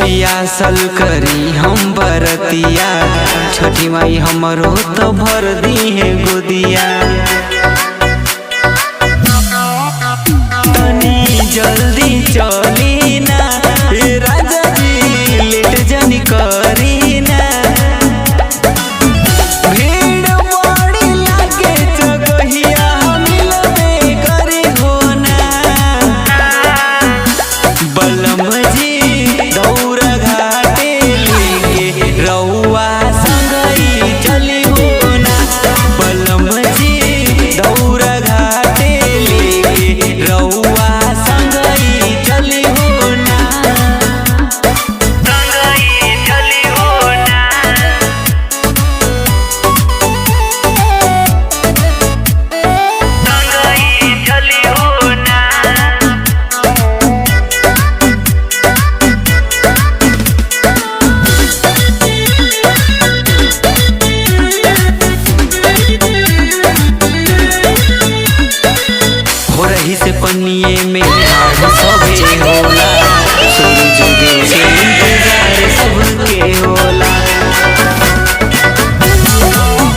पियासल करी हम बरतिया, छठी माई हमरो तो भर दी है गोदिया। तनी जल्दी चली ना ए राजा जी, लेट जनी करी ना। भीड़ बड़ी लागे जगहिया, मिलबे करे हो ना। बलम जी दौरा घाटे लेके रउआ संगई चली हो ना। बलम जी दौरा घाटे लेके रउआ